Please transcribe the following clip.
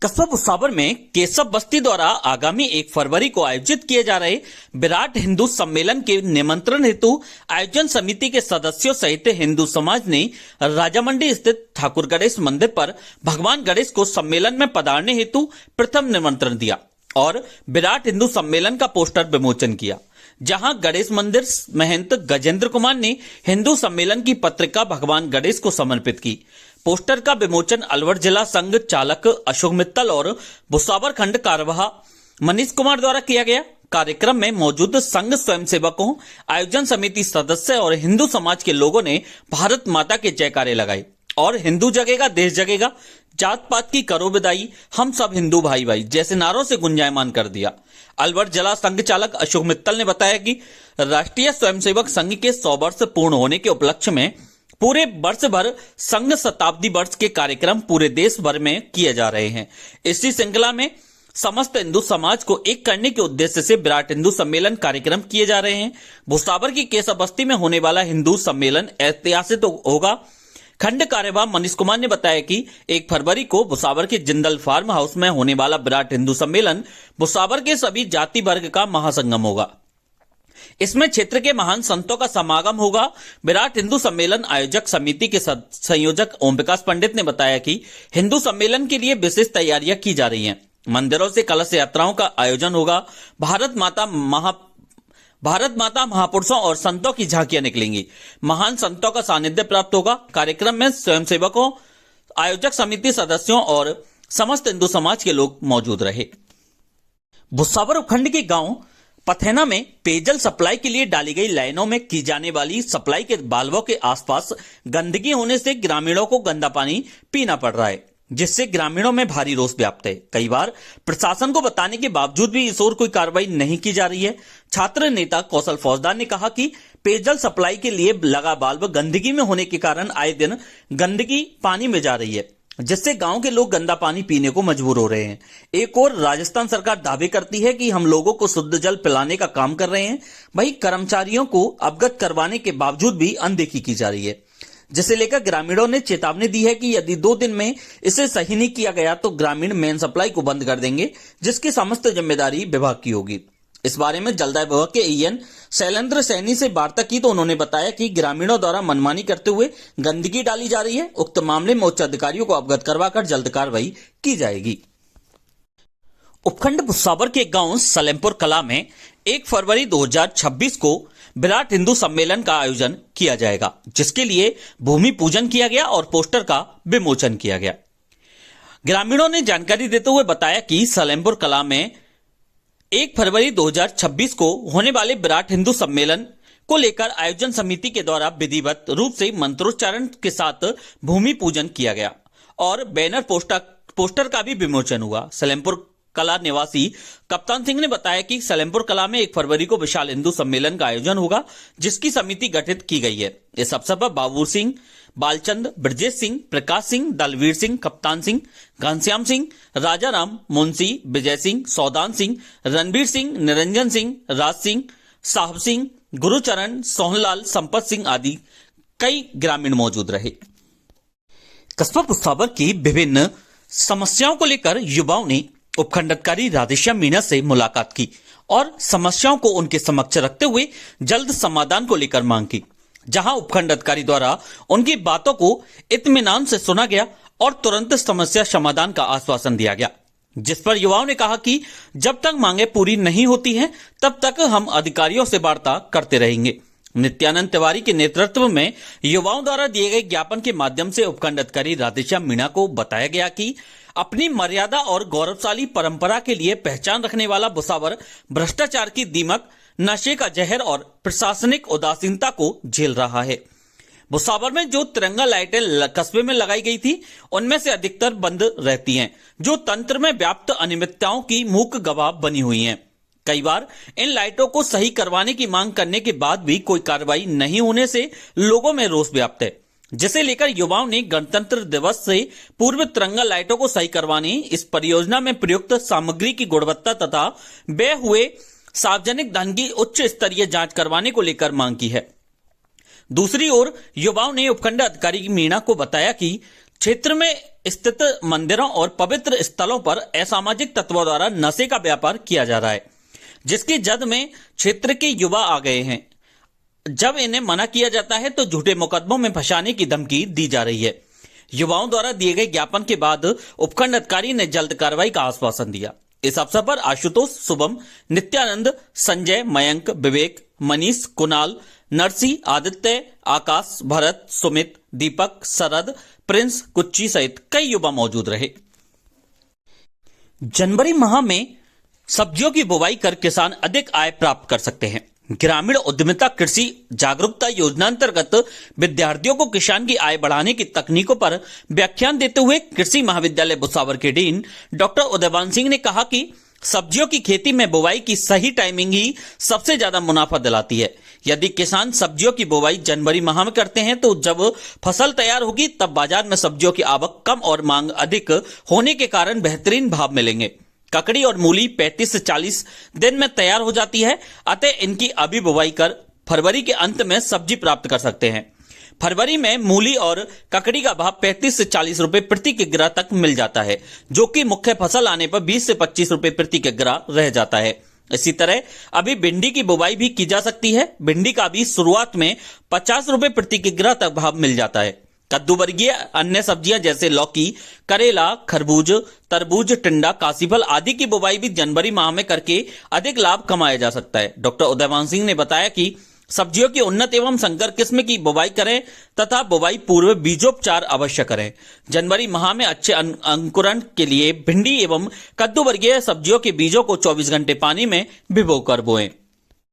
कस्बा भुसावर में केशव बस्ती द्वारा आगामी 1 फरवरी को आयोजित किए जा रहे विराट हिंदू सम्मेलन के निमंत्रण हेतु आयोजन समिति के सदस्यों सहित हिंदू समाज ने राजामंडी स्थित ठाकुर गणेश मंदिर पर भगवान गणेश को सम्मेलन में पधारने हेतु प्रथम निमंत्रण दिया और विराट हिंदू सम्मेलन का पोस्टर विमोचन किया, जहां गणेश मंदिर महंत गजेंद्र कुमार ने हिंदू सम्मेलन की पत्रिका भगवान गणेश को समर्पित की। पोस्टर का विमोचन अलवर जिला संघ चालक अशोक मित्तल और भुसावर खंड कार्यवाह मनीष कुमार द्वारा किया गया। कार्यक्रम में मौजूद संघ स्वयंसेवकों, आयोजन समिति सदस्य और हिंदू समाज के लोगों ने भारत माता के जयकारे लगाए और हिंदू जगेगा देश जगेगा, जात पात की करो विदाई, हम सब हिंदू भाई भाई जैसे नारों से गुंजायमान कर दिया। अलवर जिला संघ चालक अशोक मित्तल ने बताया कि राष्ट्रीय स्वयंसेवक संघ के 100 वर्ष पूर्ण होने के उपलक्ष्य में पूरे वर्ष भर संघ शताब्दी वर्ष के कार्यक्रम पूरे देश भर में किए जा रहे हैं। इसी श्रृंखला में समस्त हिंदू समाज को एक करने के उद्देश्य से विराट हिंदू सम्मेलन कार्यक्रम किए जा रहे हैं। भुसावर की केशव बस्ती में होने वाला हिंदू सम्मेलन ऐतिहासिक होगा। खंड कार्यवाह मनीष कुमार ने बताया कि 1 फरवरी को भुसावर के जिंदल फार्म हाउस में होने वाला विराट हिंदू सम्मेलन भुसावर के सभी जाति वर्ग का महासंगम होगा। इसमें क्षेत्र के महान संतों का समागम होगा। विराट हिंदू सम्मेलन आयोजक समिति के संयोजक ओम प्रकाश पंडित ने बताया कि हिंदू सम्मेलन के लिए विशेष तैयारियां की जा रही हैं। मंदिरों से कलश यात्राओं का आयोजन होगा। भारत माता महापुरुषों और संतों की झांकियां निकलेंगी। महान संतों का सानिध्य प्राप्त होगा। कार्यक्रम में स्वयंसेवकों, आयोजक समिति सदस्यों और समस्त हिंदू समाज के लोग मौजूद रहे। भुसावर उपखंड के गांव पथेना में पेयजल सप्लाई के लिए डाली गई लाइनों में की जाने वाली सप्लाई के बाल्वों के आसपास गंदगी होने से ग्रामीणों को गंदा पानी पीना पड़ रहा है, जिससे ग्रामीणों में भारी रोष व्याप्त है। कई बार प्रशासन को बताने के बावजूद भी इस ओर कोई कार्रवाई नहीं की जा रही है। छात्र नेता कौशल फौजदार ने कहा कि पेयजल सप्लाई के लिए लगा बाल्ब गंदगी में होने के कारण आए दिन गंदगी पानी में जा रही है, जिससे गांव के लोग गंदा पानी पीने को मजबूर हो रहे हैं। एक और राजस्थान सरकार दावे करती है कि हम लोगों को शुद्ध जल पिलाने का काम कर रहे हैं, वहीं कर्मचारियों को अवगत करवाने के बावजूद भी अनदेखी की जा रही है, जिसे लेकर ग्रामीणों ने चेतावनी दी है कि यदि 2 दिन में इसे सही नहीं किया गया तो ग्रामीण मेन सप्लाई को बंद कर देंगे, जिसकी समस्त जिम्मेदारी विभाग की होगी। इस बारे में जलदाय विभाग के ईएन शैलेंद्र सैनी से वार्ता की तो उन्होंने बताया कि ग्रामीणों द्वारा मनमानी करते हुए गंदगी डाली जा रही है। उक्त मामले में उच्च अधिकारियों को अवगत करवाकर जल्द कार्रवाई की जाएगी। उपखंड भुसावर के गांव सलेमपुर कला में 1 फरवरी 2026 को विराट हिंदू सम्मेलन का आयोजन किया जाएगा, जिसके लिए भूमि पूजन किया गया और पोस्टर का विमोचन किया गया। ग्रामीणों ने जानकारी देते हुए बताया कि सलेमपुर कला में 1 फरवरी 2026 को होने वाले विराट हिंदू सम्मेलन को लेकर आयोजन समिति के द्वारा विधिवत रूप से मंत्रोच्चारण के साथ भूमि पूजन किया गया और बैनर पोस्टर का भी विमोचन हुआ। सलेमपुर कला निवासी कप्तान सिंह ने बताया कि सलेमपुर कला में 1 फरवरी को विशाल हिंदू सम्मेलन का आयोजन होगा, जिसकी समिति गठित की गई है। इस अवसर पर बाबू सिंह, बालचंद, ब्रजेश सिंह, प्रकाश सिंह, दलवीर सिंह, कप्तान सिंह, घनश्याम सिंह, राजाराम, मुंशी, विजय सिंह, सौदान सिंह, रणबीर सिंह, निरंजन सिंह, राज सिंह, साहब सिंह, गुरुचरण, सोहनलाल, संपत सिंह आदि कई ग्रामीण मौजूद रहे। कस्बा भुसावर की विभिन्न समस्याओं को लेकर युवाओं ने उपखंड अधिकारी राधेश्याम मीणा से मुलाकात की और समस्याओं को उनके समक्ष रखते हुए जल्द समाधान को लेकर मांग की, जहां उपखंड अधिकारी द्वारा उनकी बातों को इत्मीनान से सुना गया और तुरंत समस्या समाधान का आश्वासन दिया गया, जिस पर युवाओं ने कहा कि जब तक मांगे पूरी नहीं होती हैं, तब तक हम अधिकारियों से वार्ता करते रहेंगे। नित्यानंद तिवारी के नेतृत्व में युवाओं द्वारा दिए गए ज्ञापन के माध्यम से उपखंड अधिकारी राधेश्याम मीणा को बताया गया कि अपनी मर्यादा और गौरवशाली परंपरा के लिए पहचान रखने वाला भुसावर भ्रष्टाचार की दीमक, नशे का जहर और प्रशासनिक उदासीनता को झेल रहा है। भुसावर में जो तिरंगा लाइटें कस्बे में लगाई गई थी, उनमें से अधिकतर बंद रहती हैं, जो तंत्र में व्याप्त अनियमितताओं की मूक गवाह बनी हुई हैं। कई बार इन लाइटों को सही करवाने की मांग करने के बाद भी कोई कार्रवाई नहीं होने से लोगों में रोष व्याप्त है, जिसे लेकर युवाओं ने गणतंत्र दिवस से पूर्व तिरंगा लाइटों को सही करवाने, इस परियोजना में प्रयुक्त सामग्री की गुणवत्ता तथा व्यय हुए सार्वजनिक धन की उच्च स्तरीय जांच करवाने को लेकर मांग की है। दूसरी ओर युवाओं ने उपखंड अधिकारी मीणा को बताया कि क्षेत्र में स्थित मंदिरों और पवित्र स्थलों पर असामाजिक तत्वों द्वारा नशे का व्यापार किया जा रहा है, जिसकी जद में क्षेत्र के युवा आ गए हैं। जब इन्हें मना किया जाता है तो झूठे मुकदमों में फंसाने की धमकी दी जा रही है। युवाओं द्वारा दिए गए ज्ञापन के बाद उपखंड अधिकारी ने जल्द कार्रवाई का आश्वासन दिया। इस अवसर पर आशुतोष, शुभम, नित्यानंद, संजय, मयंक, विवेक, मनीष, कुणाल, नरसी, आदित्य, आकाश, भरत, सुमित, दीपक, शरद, प्रिंस, कुच्ची सहित कई युवा मौजूद रहे। जनवरी माह में सब्जियों की बुवाई कर किसान अधिक आय प्राप्त कर सकते हैं। ग्रामीण उद्यमिता कृषि जागरूकता योजना अंतर्गत विद्यार्थियों को किसान की आय बढ़ाने की तकनीकों पर व्याख्यान देते हुए कृषि महाविद्यालय भुसावर के डीन डॉक्टर उदयवान सिंह ने कहा कि सब्जियों की खेती में बुवाई की सही टाइमिंग ही सबसे ज्यादा मुनाफा दिलाती है। यदि किसान सब्जियों की बुवाई जनवरी माह में करते हैं तो जब फसल तैयार होगी तब बाजार में सब्जियों की आवक कम और मांग अधिक होने के कारण बेहतरीन भाव मिलेंगे। ककड़ी और मूली 35 से 40 दिन में तैयार हो जाती है, अतः इनकी अभी बुवाई कर फरवरी के अंत में सब्जी प्राप्त कर सकते हैं। फरवरी में मूली और ककड़ी का भाव 35 से 40 रुपए प्रति किग्रा तक मिल जाता है, जो कि मुख्य फसल आने पर 20 से 25 रुपए प्रति किग्रा रह जाता है। इसी तरह अभी भिंडी की बुवाई भी की जा सकती है। भिंडी का भी शुरुआत में 50 रुपए प्रति किग्रा तक भाव मिल जाता है। कद्दू वर्गीय अन्य सब्जियां जैसे लौकी, करेला, खरबूज, तरबूज, टिंडा, काशीफल आदि की बुवाई भी जनवरी माह में करके अधिक लाभ कमाया जा सकता है। डॉक्टर उदयवान सिंह ने बताया कि सब्जियों की उन्नत एवं संकर किस्म की बुवाई करें तथा बुवाई पूर्व बीजोपचार अवश्य करें। जनवरी माह में अच्छे अंकुरण के लिए भिंडी एवं कद्दू वर्गीय सब्जियों के बीजों को 24 घंटे पानी में भिगोकर बोएं।